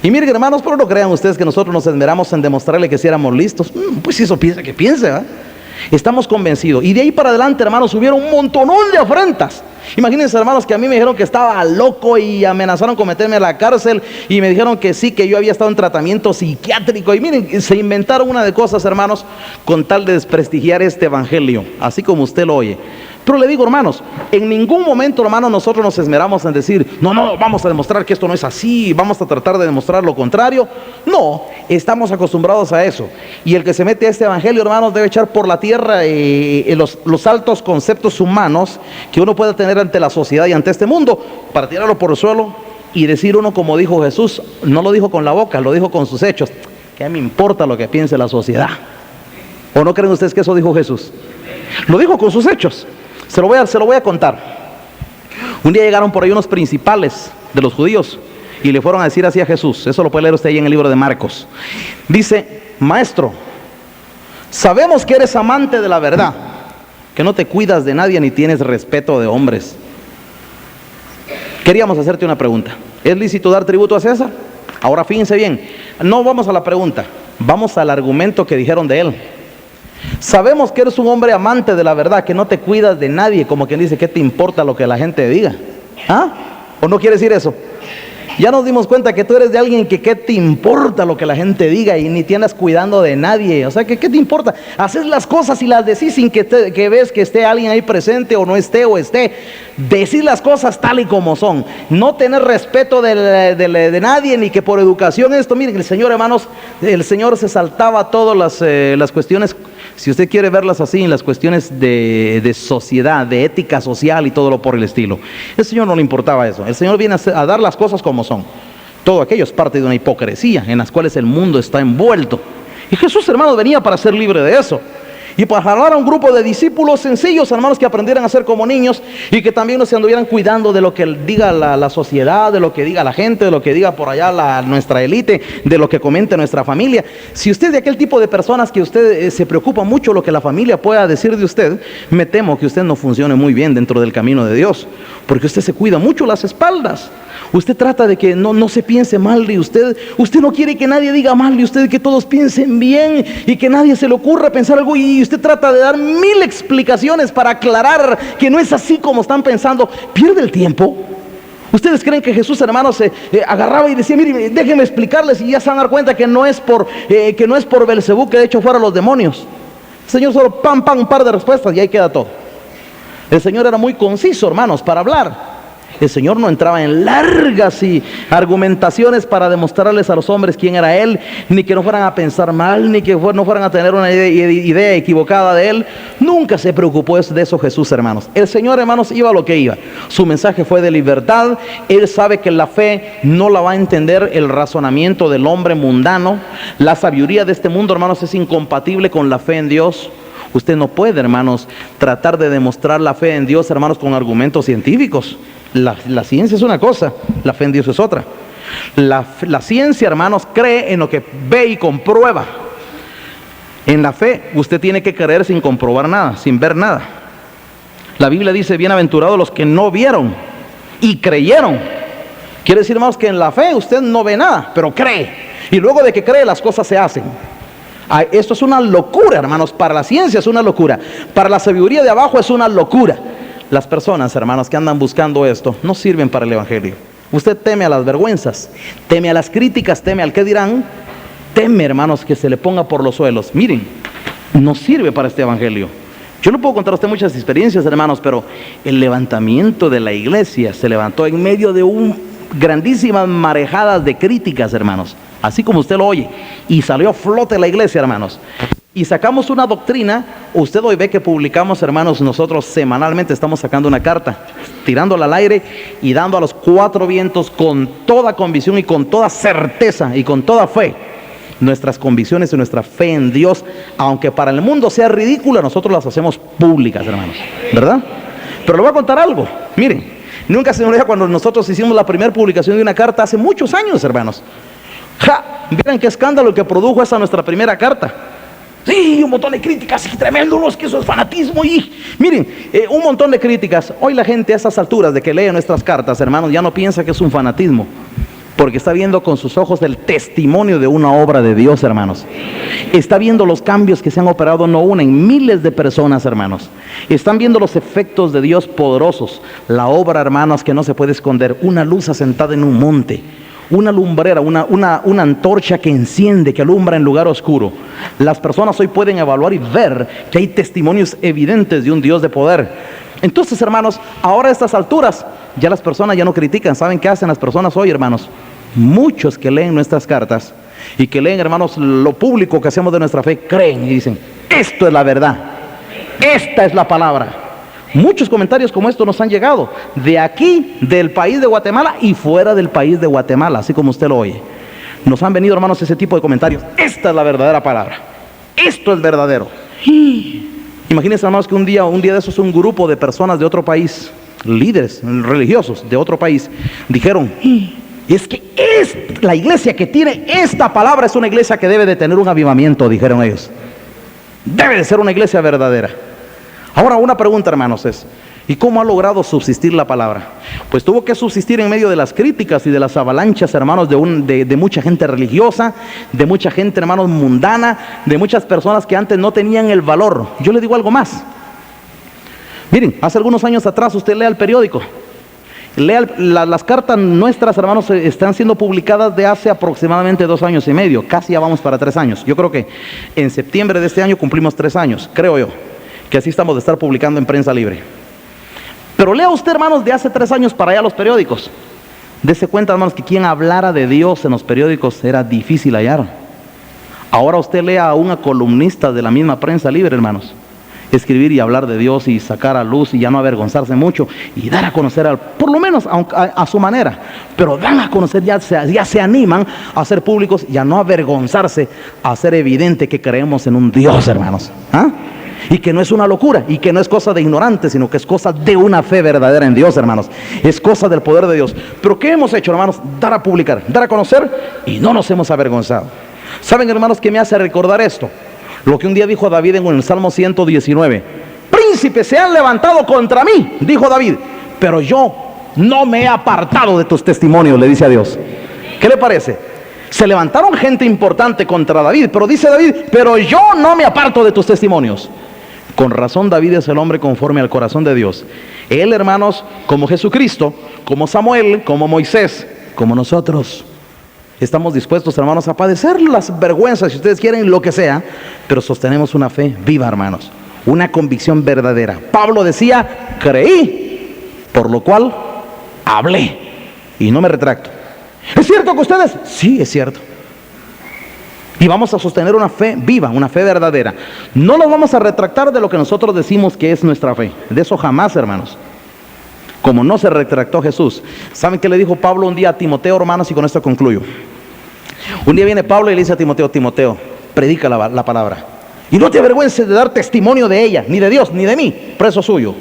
Y miren, hermanos, pero no crean ustedes que nosotros nos esmeramos en demostrarle que sí éramos listos. Pues eso piensa que piense, ¿verdad? Estamos convencidos. Y de ahí para adelante, hermanos, hubieron un montonón de afrentas. Imagínense, hermanos, que a mí me dijeron que estaba loco y amenazaron con meterme a la cárcel. Y me dijeron que sí, que yo había estado en tratamiento psiquiátrico. Y miren, se inventaron una de cosas, hermanos, con tal de desprestigiar este evangelio, así como usted lo oye. Pero le digo, hermanos, en ningún momento, hermanos, nosotros nos esmeramos en decir, no, vamos a demostrar que esto no es así, vamos a tratar de demostrar lo contrario. No, estamos acostumbrados a eso. Y el que se mete a este evangelio, hermanos, debe echar por la tierra los altos conceptos humanos que uno puede tener ante la sociedad y ante este mundo, para tirarlo por el suelo y decir uno como dijo Jesús. No lo dijo con la boca, lo dijo con sus hechos. ¿Qué me importa lo que piense la sociedad? ¿O no creen ustedes que eso dijo Jesús? Lo dijo con sus hechos. Se lo voy a contar. Un día llegaron por ahí unos principales de los judíos y le fueron a decir así a Jesús. Eso lo puede leer usted ahí en el libro de Marcos. Dice, maestro, sabemos que eres amante de la verdad, que no te cuidas de nadie ni tienes respeto de hombres. Queríamos hacerte una pregunta. ¿Es lícito dar tributo a César? Ahora fíjense bien, no vamos a la pregunta, vamos al argumento que dijeron de él. Sabemos que eres un hombre amante de la verdad, que no te cuidas de nadie, como quien dice, ¿qué te importa lo que la gente diga? ¿O no quiere decir eso? Ya nos dimos cuenta que tú eres de alguien que ¿qué te importa lo que la gente diga? Y ni te andas cuidando de nadie. O sea, ¿qué te importa? Haces las cosas y las decís sin que ves que esté alguien ahí presente o no esté o esté. Decís las cosas tal y como son. No tener respeto de nadie, ni que por educación esto. Miren, el Señor, hermanos, el Señor se saltaba todas las cuestiones. Si usted quiere verlas así, en las cuestiones de sociedad, de ética social y todo lo por el estilo. El Señor no le importaba eso. El Señor viene a dar las cosas como son. Todo aquello es parte de una hipocresía en las cuales el mundo está envuelto. Y Jesús, hermanos, venía para ser libre de eso. Y para jalar a un grupo de discípulos sencillos, hermanos, que aprendieran a ser como niños y que también no se anduvieran cuidando de lo que diga la sociedad, de lo que diga la gente, de lo que diga por allá nuestra élite, de lo que comente nuestra familia. Si usted es de aquel tipo de personas que usted se preocupa mucho lo que la familia pueda decir de usted, me temo que usted no funcione muy bien dentro del camino de Dios, porque usted se cuida mucho las espaldas. Usted trata de que no se piense mal de usted. Usted no quiere que nadie diga mal de usted, que todos piensen bien y que nadie se le ocurra pensar algo. Y usted trata de dar 1000 explicaciones para aclarar que no es así como están pensando. Pierde el tiempo. ¿Ustedes creen que Jesús, hermanos, se agarraba y decía, mire, déjenme explicarles? Y ya se van a dar cuenta que no es por Belcebú que de hecho fuera los demonios. El Señor solo un par de respuestas y ahí queda todo. El Señor era muy conciso, hermanos, para hablar. El Señor no entraba en largas argumentaciones para demostrarles a los hombres quién era Él, ni que no fueran a pensar mal, ni que no fueran a tener una idea equivocada de Él. Nunca se preocupó de eso Jesús, hermanos. El Señor, hermanos, iba a lo que iba. Su mensaje fue de libertad. Él sabe que la fe no la va a entender el razonamiento del hombre mundano. La sabiduría de este mundo, hermanos, es incompatible con la fe en Dios. Usted no puede, hermanos, tratar de demostrar la fe en Dios, hermanos, con argumentos científicos. La ciencia es una cosa, la fe en Dios es otra. La ciencia, hermanos, cree en lo que ve y comprueba. En la fe, usted tiene que creer sin comprobar nada, sin ver nada. La Biblia dice, bienaventurados los que no vieron y creyeron. Quiere decir, hermanos, que en la fe usted no ve nada, pero cree. Y luego de que cree, las cosas se hacen. Esto es una locura, hermanos. Para la ciencia es una locura. Para la sabiduría de abajo es una locura. Las personas, hermanos, que andan buscando esto no sirven para el evangelio. Usted teme a las vergüenzas, teme a las críticas, teme al qué dirán, teme, hermanos, que se le ponga por los suelos. Miren, no sirve para este evangelio. Yo no puedo contar a usted muchas experiencias, hermanos, pero el levantamiento de la iglesia se levantó en medio de grandísimas marejadas de críticas, hermanos, así como usted lo oye, y salió a flote la iglesia, hermanos. Y sacamos una doctrina. Usted hoy ve que publicamos, hermanos, nosotros semanalmente estamos sacando una carta, tirándola al aire y dando a los 4 vientos con toda convicción y con toda certeza y con toda fe nuestras convicciones y nuestra fe en Dios, aunque para el mundo sea ridícula, nosotros las hacemos públicas, hermanos, ¿verdad? Pero le voy a contar algo. Miren, nunca se me olvida cuando nosotros hicimos la primera publicación de una carta hace muchos años, hermanos. Miren qué escándalo que produjo esa nuestra primera carta. Sí, un montón de críticas, y tremendo, no, es que eso es fanatismo. Y miren, un montón de críticas. Hoy la gente a esas alturas de que lee nuestras cartas, hermanos, ya no piensa que es un fanatismo, porque está viendo con sus ojos el testimonio de una obra de Dios, hermanos. Está viendo los cambios que se han operado, no una, en miles de personas, hermanos. Están viendo los efectos de Dios poderosos. La obra, hermanos, que no se puede esconder. Una luz asentada en un monte. Una lumbrera, una antorcha que enciende, que alumbra en lugar oscuro. Las personas hoy pueden evaluar y ver que hay testimonios evidentes de un Dios de poder. Entonces, hermanos, ahora a estas alturas, ya las personas ya no critican. ¿Saben qué hacen las personas hoy, hermanos? Muchos que leen nuestras cartas y que leen, hermanos, lo público que hacemos de nuestra fe, creen y dicen, esto es la verdad, esta es la palabra. Muchos comentarios como estos nos han llegado de aquí, del país de Guatemala y fuera del país de Guatemala, así como usted lo oye. Nos han venido, hermanos, ese tipo de comentarios. Esta es la verdadera palabra. Esto es verdadero. Imagínense, hermanos, que un día de esos un grupo de personas de otro país, líderes religiosos de otro país, dijeron, es que la iglesia que tiene esta palabra es una iglesia que debe de tener un avivamiento, dijeron ellos. Debe de ser una iglesia verdadera. Ahora una pregunta, hermanos, es, ¿y cómo ha logrado subsistir la palabra? Pues tuvo que subsistir en medio de las críticas y de las avalanchas, hermanos, de mucha gente religiosa, de mucha gente, hermanos, mundana, de muchas personas que antes no tenían el valor. Yo le digo algo más. Miren, hace algunos años atrás usted lea el periódico. Lea las cartas nuestras, hermanos, están siendo publicadas de hace aproximadamente 2 años y medio. Casi ya vamos para 3 años. Yo creo que en septiembre de este año cumplimos 3 años, creo yo, que así estamos de estar publicando en Prensa Libre. Pero lea usted, hermanos, de hace 3 años para allá los periódicos. Dese cuenta, hermanos, que quien hablara de Dios en los periódicos era difícil hallar. Ahora usted lea a una columnista de la misma Prensa Libre, hermanos, escribir y hablar de Dios y sacar a luz y ya no avergonzarse mucho y dar a conocer, por lo menos a su manera, pero dan a conocer, ya se animan a ser públicos y a no avergonzarse, a hacer evidente que creemos en un Dios, hermanos. Y que no es una locura, y que no es cosa de ignorantes, sino que es cosa de una fe verdadera en Dios, hermanos. Es cosa del poder de Dios. Pero ¿qué hemos hecho, hermanos? Dar a publicar, dar a conocer, y no nos hemos avergonzado. ¿Saben, hermanos, qué me hace recordar esto? Lo que un día dijo David en el Salmo 119. Príncipes se han levantado contra mí, dijo David, pero yo no me he apartado de tus testimonios, le dice a Dios. ¿Qué le parece? Se levantaron gente importante contra David, pero dice David, pero yo no me aparto de tus testimonios. Con razón David es el hombre conforme al corazón de Dios. Él, hermanos, como Jesucristo, como Samuel, como Moisés, como nosotros, estamos dispuestos, hermanos, a padecer las vergüenzas, si ustedes quieren, lo que sea, pero sostenemos una fe viva, hermanos, una convicción verdadera. Pablo decía, creí, por lo cual hablé, y no me retracto. ¿Es cierto que ustedes? Sí, es cierto. Y vamos a sostener una fe viva, una fe verdadera. No nos vamos a retractar de lo que nosotros decimos que es nuestra fe. De eso jamás, hermanos. Como no se retractó Jesús. ¿Saben qué le dijo Pablo un día a Timoteo, hermanos? Y con esto concluyo. Un día viene Pablo y le dice a Timoteo, Timoteo, predica la palabra. Y no te avergüences de dar testimonio de ella, ni de Dios, ni de mí, preso suyo.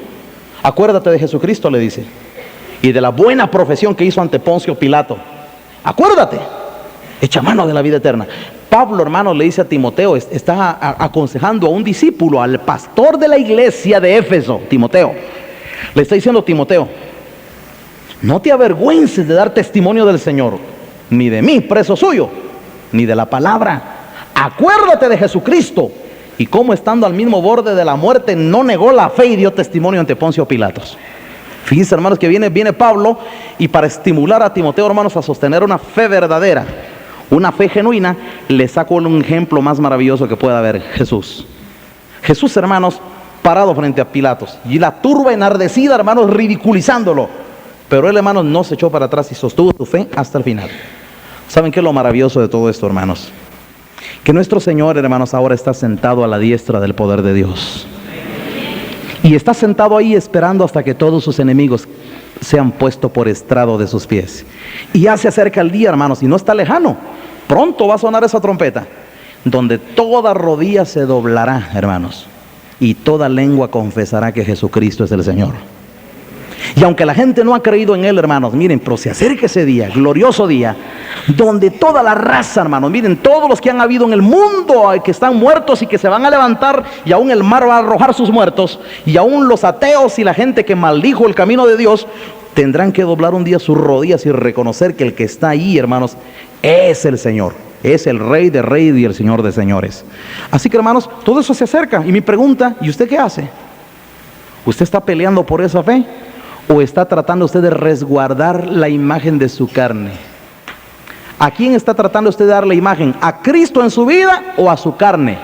Acuérdate de Jesucristo, le dice. Y de la buena profesión que hizo ante Poncio Pilato. Acuérdate. Echa mano de la vida eterna. Pablo, hermano, le dice a Timoteo, está aconsejando a un discípulo, al pastor de la iglesia de Éfeso, Timoteo. Le está diciendo, Timoteo, no te avergüences de dar testimonio del Señor, ni de mí, preso suyo, ni de la palabra. Acuérdate de Jesucristo y cómo estando al mismo borde de la muerte no negó la fe y dio testimonio ante Poncio Pilatos. Fíjense, hermanos, que viene Pablo y para estimular a Timoteo, hermanos, a sostener una fe verdadera, una fe genuina, le saco un ejemplo más maravilloso que pueda haber, Jesús. Jesús, hermanos, parado frente a Pilatos, y la turba enardecida, hermanos, ridiculizándolo. Pero él, hermanos, no se echó para atrás y sostuvo su fe hasta el final. ¿Saben qué es lo maravilloso de todo esto, hermanos? Que nuestro Señor, hermanos, ahora está sentado a la diestra del poder de Dios. Y está sentado ahí esperando hasta que todos sus enemigos sean puestos por estrado de sus pies. Y ya se acerca el día, hermanos, y no está lejano. Pronto va a sonar esa trompeta, donde toda rodilla se doblará, hermanos, y toda lengua confesará que Jesucristo es el Señor. Y aunque la gente no ha creído en Él, hermanos, miren, pero se acerca ese día, glorioso día, donde toda la raza, hermanos, miren, todos los que han habido en el mundo, que están muertos y que se van a levantar, y aún el mar va a arrojar sus muertos, y aún los ateos y la gente que maldijo el camino de Dios, tendrán que doblar un día sus rodillas y reconocer que el que está ahí, hermanos, es el Señor. Es el Rey de Reyes y el Señor de Señores. Así que, hermanos, todo eso se acerca. Y mi pregunta, ¿y usted qué hace? ¿Usted está peleando por esa fe? ¿O está tratando usted de resguardar la imagen de su carne? ¿A quién está tratando usted de dar la imagen? ¿A Cristo en su vida o a su carne?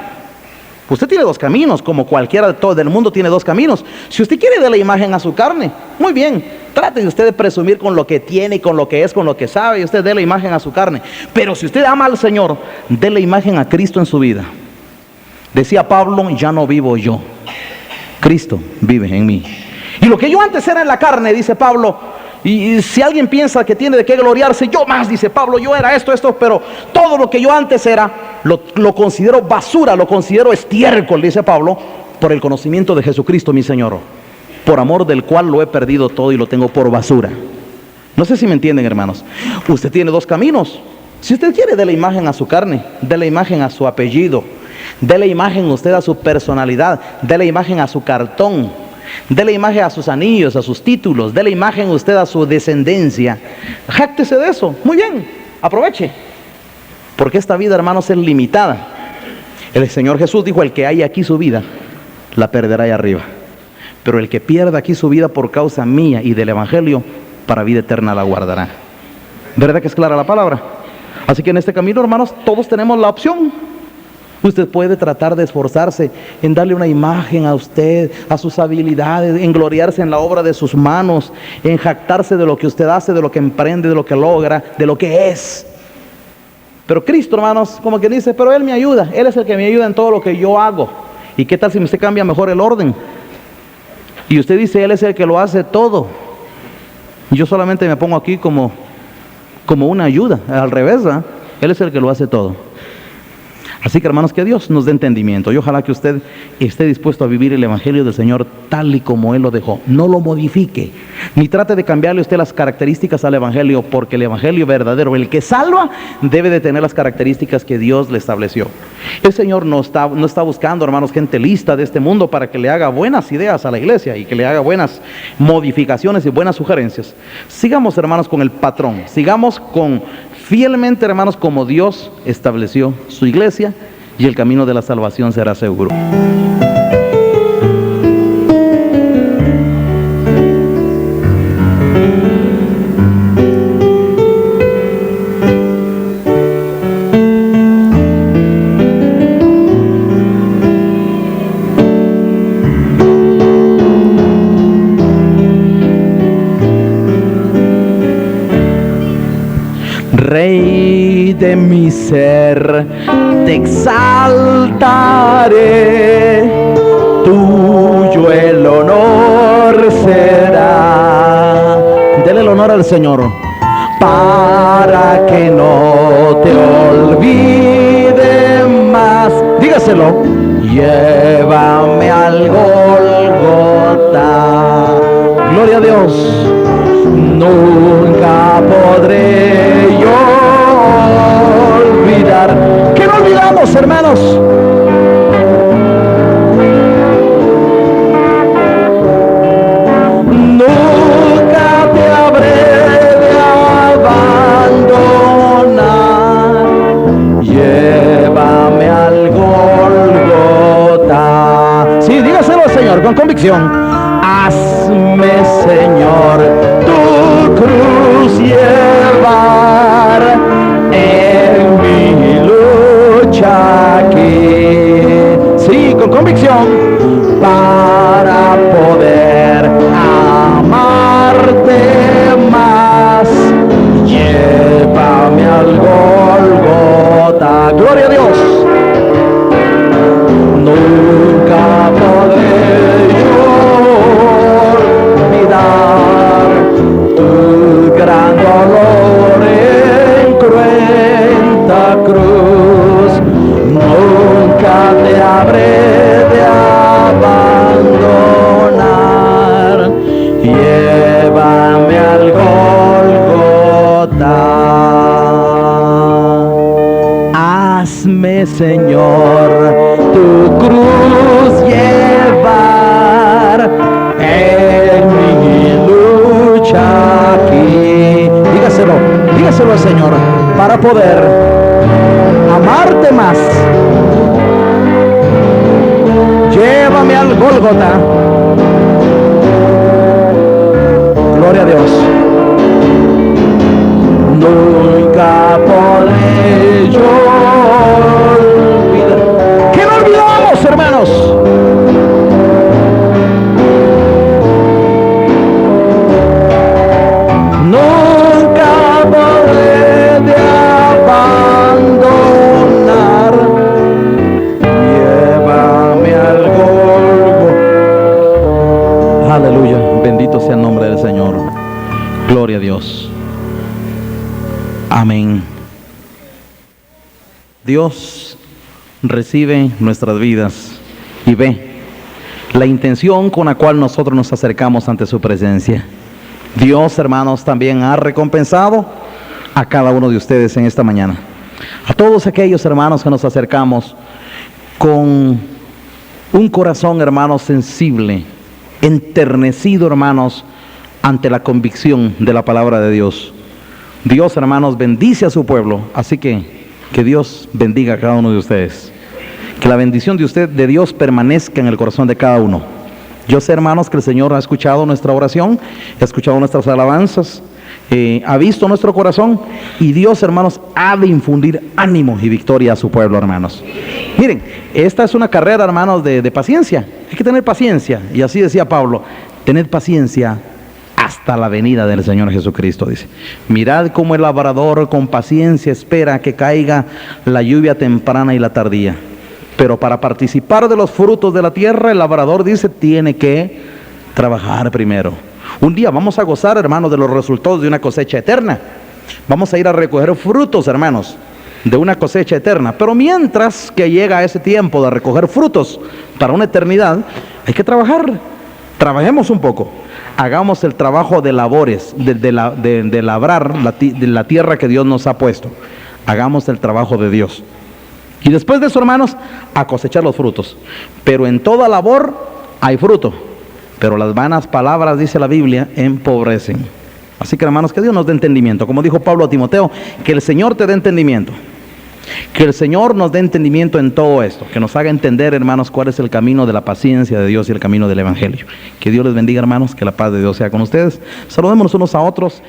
Usted tiene dos caminos, como cualquiera de todo el mundo tiene dos caminos. Si usted quiere dar la imagen a su carne, muy bien, trate de usted de presumir con lo que tiene, con lo que es, con lo que sabe, y usted dé la imagen a su carne. Pero si usted ama al Señor, dé la imagen a Cristo en su vida. Decía Pablo, ya no vivo yo, Cristo vive en mí. Y lo que yo antes era en la carne, dice Pablo, y si alguien piensa que tiene de qué gloriarse, yo más, dice Pablo, yo era esto, pero todo lo que yo antes era, lo considero basura, lo considero estiércol, dice Pablo, por el conocimiento de Jesucristo mi Señor, por amor del cual lo he perdido todo y lo tengo por basura. No sé si me entienden, hermanos. Usted tiene dos caminos. Si usted quiere, dé la imagen a su carne, dé la imagen a su apellido, dé la imagen usted a su personalidad, dé la imagen a su cartón, dé la imagen a sus anillos, a sus títulos, dé la imagen usted a su descendencia. Jáctese de eso. Muy bien, aproveche. Porque esta vida, hermanos, es limitada. El Señor Jesús dijo, el que haya aquí su vida, la perderá allá arriba. Pero el que pierda aquí su vida por causa mía y del Evangelio, para vida eterna la guardará. ¿Verdad que es clara la palabra? Así que en este camino, hermanos, todos tenemos la opción. Usted puede tratar de esforzarse en darle una imagen a usted, a sus habilidades, en gloriarse en la obra de sus manos, en jactarse de lo que usted hace, de lo que emprende, de lo que logra, de lo que es. Pero Cristo, hermanos, como que dice, pero Él me ayuda, Él es el que me ayuda en todo lo que yo hago. ¿Y qué tal si usted cambia mejor el orden? Y usted dice, Él es el que lo hace todo. Yo solamente me pongo aquí como una ayuda, al revés, ¿verdad? Él es el que lo hace todo. Así que, hermanos, que Dios nos dé entendimiento. Y ojalá que usted esté dispuesto a vivir el Evangelio del Señor tal y como Él lo dejó. No lo modifique, ni trate de cambiarle usted las características al Evangelio, porque el Evangelio verdadero, el que salva, debe de tener las características que Dios le estableció. El Señor no está buscando, hermanos, gente lista de este mundo para que le haga buenas ideas a la iglesia y que le haga buenas modificaciones y buenas sugerencias. Sigamos, hermanos, con el patrón. Sigamos fielmente, hermanos, como Dios estableció su iglesia, y el camino de la salvación será seguro. Rey de mi ser, te exaltaré, tuyo el honor será. Dele el honor al Señor, para que no te olvide más. Dígaselo. Llévame al Gólgota. Gloria a Dios. Nunca podré yo olvidar. ¿Qué no olvidamos, hermanos? Nunca te habré de abandonar. Llévame al Gólgota. Sí, dígaselo, Señor, con convicción. Hazme, Señor, tu cruz llevar en mi lucha aquí. Sí, con convicción, para poder amarte más. Llévame al Gólgota. Gloria a Dios. Nunca podré tu gran dolor en cruenta cruz. Nunca te habré de abandonar. Llévame al Gólgota. Hazme, Señor, tu cruz llevar en mi lucha aquí. Dígaselo al Señor, para poder amarte más. Llévame al Gólgota. Gloria a Dios. Nunca podré yo olvidar. ¿Qué no olvidamos, hermanos? Nunca podré de abandonar. Llévame al Gólgota. Aleluya, bendito sea el nombre del Señor. Gloria a Dios. Amén. Dios recibe nuestras vidas y ve la intención con la cual nosotros nos acercamos ante su presencia. Dios, hermanos, también ha recompensado a cada uno de ustedes en esta mañana. A todos aquellos hermanos que nos acercamos con un corazón, hermanos, sensible, enternecido, hermanos, ante la convicción de la palabra de Dios. Dios, hermanos, bendice a su pueblo, así que Dios bendiga a cada uno de ustedes. Que la bendición de Dios permanezca en el corazón de cada uno. Yo sé, hermanos, que el Señor ha escuchado nuestra oración, ha escuchado nuestras alabanzas, ha visto nuestro corazón, y Dios, hermanos, ha de infundir ánimo y victoria a su pueblo, hermanos. Miren, esta es una carrera, hermanos, de paciencia. Hay que tener paciencia, y así decía Pablo: tened paciencia hasta la venida del Señor Jesucristo, dice. Mirad cómo el labrador con paciencia espera que caiga la lluvia temprana y la tardía. Pero para participar de los frutos de la tierra, el labrador dice, tiene que trabajar primero. Un día vamos a gozar, hermanos, de los resultados de una cosecha eterna. Vamos a ir a recoger frutos, hermanos, de una cosecha eterna. Pero mientras que llega ese tiempo de recoger frutos para una eternidad, hay que trabajar. Trabajemos un poco. Hagamos el trabajo de labores, de labrar la tierra que Dios nos ha puesto. Hagamos el trabajo de Dios. Y después de eso, hermanos, a cosechar los frutos. Pero en toda labor hay fruto. Pero las vanas palabras, dice la Biblia, empobrecen. Así que, hermanos, que Dios nos dé entendimiento. Como dijo Pablo a Timoteo, que el Señor te dé entendimiento. Que el Señor nos dé entendimiento en todo esto. Que nos haga entender, hermanos, cuál es el camino de la paciencia de Dios y el camino del Evangelio. Que Dios les bendiga, hermanos. Que la paz de Dios sea con ustedes. Saludémonos unos a otros.